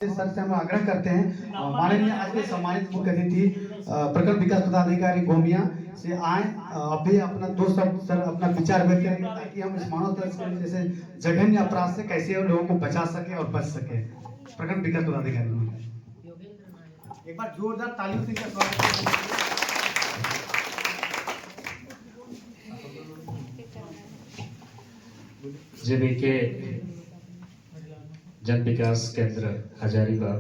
Sir से हम आग्रह करते हैं माननीय आज के सम्मानित मुख्य अतिथि प्रखंड विकास पदाधिकारी गोमिया से आए अभी अपना दो शब्द सर अपना विचार व्यक्त करेंगे ताकि हम इस मानव तस्करी जैसे जघन्य अपराध से कैसे लोगों को बचा सके और बच सके। प्रखंड विकास पदाधिकारी एक बार जोरदार तालियों से स्वागत करें। जेबीके जन विकास केंद्र हजारीबाग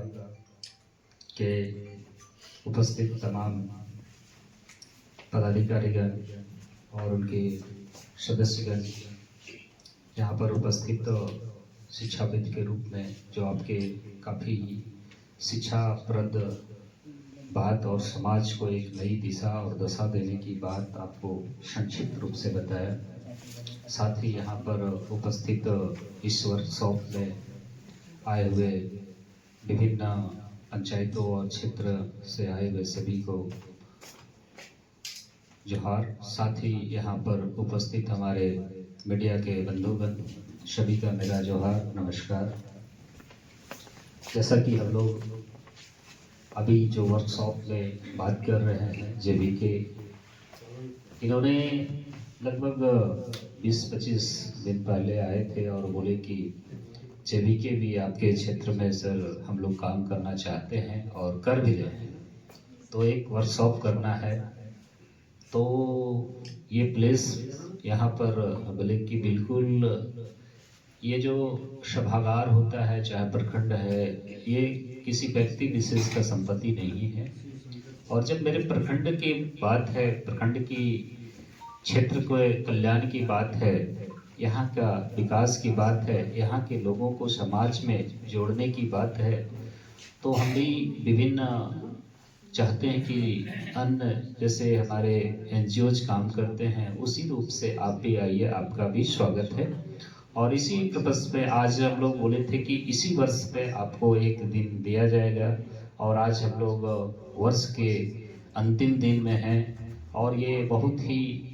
के उपस्थित तमाम पदाधिकारीगण और उनके सदस्यगण, यहाँ पर उपस्थित शिक्षाविद के रूप में जो आपके काफ़ी शिक्षाप्रद बात और समाज को एक नई दिशा और दशा देने की बात आपको संक्षिप्त रूप से बताया। साथ ही यहाँ पर उपस्थित इस वर्कशॉप में आए हुए विभिन्न पंचायतों और क्षेत्र से आए हुए सभी को जोहार। साथ ही यहाँ पर उपस्थित हमारे मीडिया के बंधुगण सभी का मेरा जोहार, नमस्कार। जैसा कि हम लोग अभी जो वर्कशॉप में बात कर रहे हैं जेबीके, इन्होंने लगभग 20-25 दिन पहले आए थे और बोले कि जेबीके भी आपके क्षेत्र में सर हम लोग काम करना चाहते हैं और कर भी रहे हैं, तो एक वर्कशॉप करना है। तो ये प्लेस यहाँ पर बोले कि बिल्कुल ये जो सभागार होता है चाहे प्रखंड है, ये किसी व्यक्ति विशेष का संपत्ति नहीं है। और जब मेरे प्रखंड की बात है, प्रखंड की क्षेत्र के कल्याण की बात है, यहाँ का विकास की बात है, यहाँ के लोगों को समाज में जोड़ने की बात है, तो हम भी विभिन्न चाहते हैं कि अन्य जैसे हमारे एनजीओज काम करते हैं उसी रूप से आप भी आइए, आपका भी स्वागत है। और इसी पर्पस पे आज हम लोग बोले थे कि इसी वर्ष पे आपको एक दिन दिया जाएगा और आज हम लोग वर्ष के अंतिम दिन में हैं और ये बहुत ही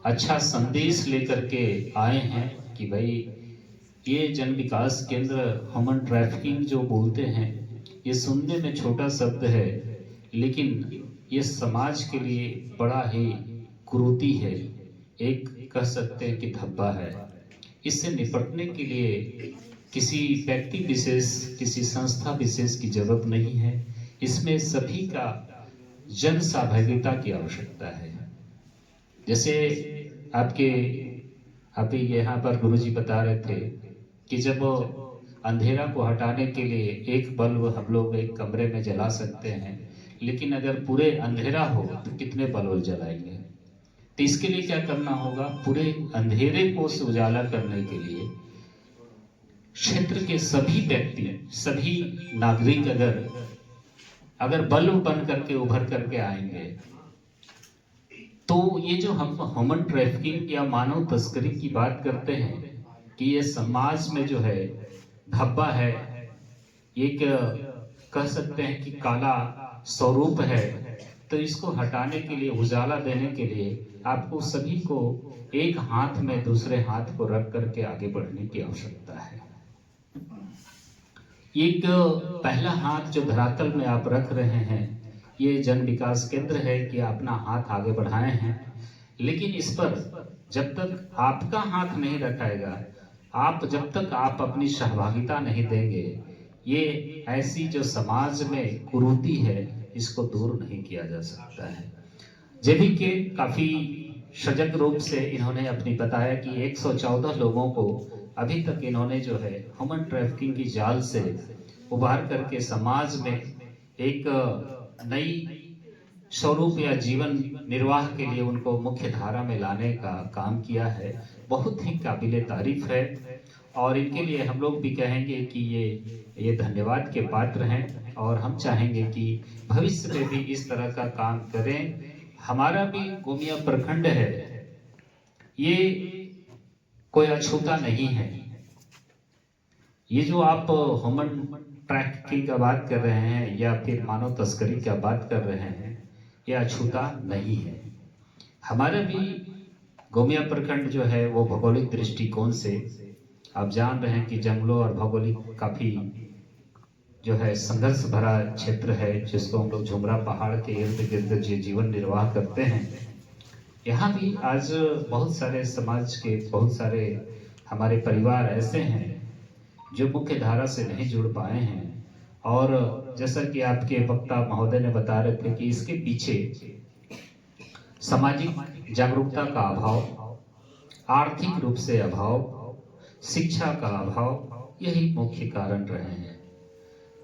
अच्छा संदेश लेकर के आए हैं कि भाई ये जन विकास केंद्र ह्यूमन ट्रैफिकिंग जो बोलते हैं, ये सुनने में छोटा शब्द है लेकिन ये समाज के लिए बड़ा ही कुरीति है, एक कह सकते हैं कि धब्बा है। इससे निपटने के लिए किसी व्यक्ति विशेष, किसी संस्था विशेष की जरूरत नहीं है, इसमें सभी का जन सहभागिता की आवश्यकता है। जैसे आपके यहाँ पर गुरुजी बता रहे थे कि जब अंधेरा को हटाने के लिए एक बल्ब हम लोग एक कमरे में जला सकते हैं, लेकिन अगर पूरे अंधेरा हो तो कितने बल्ब जलाएंगे। तो इसके लिए क्या करना होगा, पूरे अंधेरे को उजाला करने के लिए क्षेत्र के सभी व्यक्ति, सभी नागरिक अगर बल्ब बन करके उभर करके आएंगे तो ये जो हम ह्यूमन ट्रैफिकिंग या मानव तस्करी की बात करते हैं कि ये समाज में जो है धब्बा है, एक कह सकते हैं कि काला स्वरूप है, तो इसको हटाने के लिए, उजाला देने के लिए आपको सभी को एक हाथ में दूसरे हाथ को रख करके आगे बढ़ने की आवश्यकता है। एक पहला हाथ जो धरातल में आप रख रहे हैं, ये जन विकास केंद्र है कि अपना हाथ आगे बढ़ाए हैं, लेकिन इस पर जब तक आपका हाथ नहीं रखाएगा, जब तक आप अपनी सहभागिता नहीं देंगे, ये ऐसी जो समाज में कुरीति है इसको दूर नहीं किया जा सकता है। जेबीके काफी सजग रूप से इन्होंने अपनी बताया कि 114 लोगों को अभी तक इन्होंने जो है ह्यूमन ट्रैफिकिंग की जाल से उबार करके समाज में एक नई स्वरूप या जीवन निर्वाह के लिए उनको मुख्य धारा में लाने का काम किया है। बहुत ही काबिले तारीफ है और इनके लिए हम लोग भी कहेंगे कि ये धन्यवाद के पात्र हैं और हम चाहेंगे कि भविष्य में भी इस तरह का काम करें। हमारा भी गोमिया प्रखंड है, ये कोई अछूता नहीं है। ये जो आप ह्यूमन ट्रैफिकिंग का बात कर रहे हैं या फिर मानव तस्करी का बात कर रहे हैं, यह अछूता नहीं है। हमारा भी गोमिया प्रखंड जो है वो भौगोलिक दृष्टिकोण से आप जान रहे हैं कि जंगलों और भौगोलिक काफी जो है संघर्ष भरा क्षेत्र है, जिसको हम लोग झुमरा पहाड़ के इर्द गिर्द जीवन निर्वाह करते हैं। यहाँ भी आज बहुत सारे समाज के बहुत सारे हमारे परिवार ऐसे हैं जो मुख्य धारा से नहीं जुड़ पाए हैं, और जैसा कि आपके वक्ता महोदय ने बता रहे थे कि इसके पीछे सामाजिक जागरूकता का अभाव, आर्थिक रूप से अभाव, शिक्षा का अभाव, यही मुख्य कारण रहे हैं।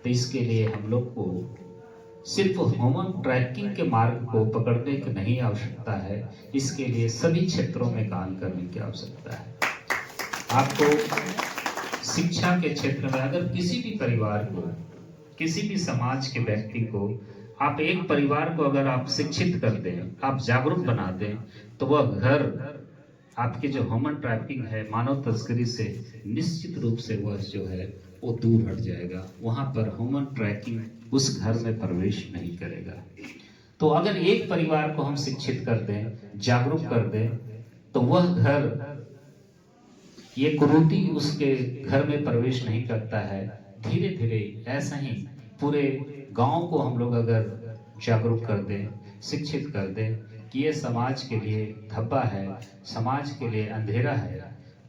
तो इसके लिए हम लोग को सिर्फ ह्यूमन ट्रैफिकिंग के मार्ग को पकड़ने की नहीं आवश्यकता है, इसके लिए सभी क्षेत्रों में काम करने की आवश्यकता है। आपको शिक्षा के क्षेत्र में अगर किसी भी परिवार को, किसी भी समाज के व्यक्ति को, आप एक परिवार को अगर आप शिक्षित कर दें, आप जागरूक बना दें, तो वह घर आपके जो ह्यूमन ट्रैफिकिंग है, मानव तस्करी से निश्चित रूप से वह जो है वो दूर हट जाएगा। वहां पर ह्यूमन ट्रैफिकिंग उस घर में प्रवेश नहीं करेगा। तो अगर एक परिवार को हम शिक्षित कर दें, जागरूक कर दें, तो वह घर, ये कुरीति उसके घर में प्रवेश नहीं करता है। धीरे धीरे ऐसा ही पूरे गांव को हम लोग अगर जागरूक कर दें, शिक्षित कर दें कि ये समाज के लिए धब्बा है, समाज के लिए अंधेरा है,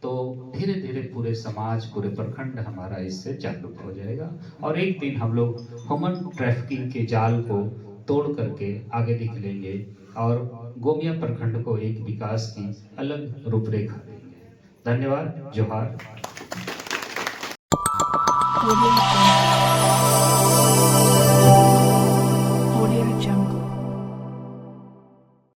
तो धीरे धीरे पूरे समाज, पूरे प्रखंड हमारा इससे जागरूक हो जाएगा और एक दिन हम लोग ह्यूमन ट्रैफिकिंग के जाल को तोड़ करके आगे निकलेंगे और गोमिया प्रखंड को एक विकास की अलग रूपरेखा देंगे। धन्यवाद। जोहार।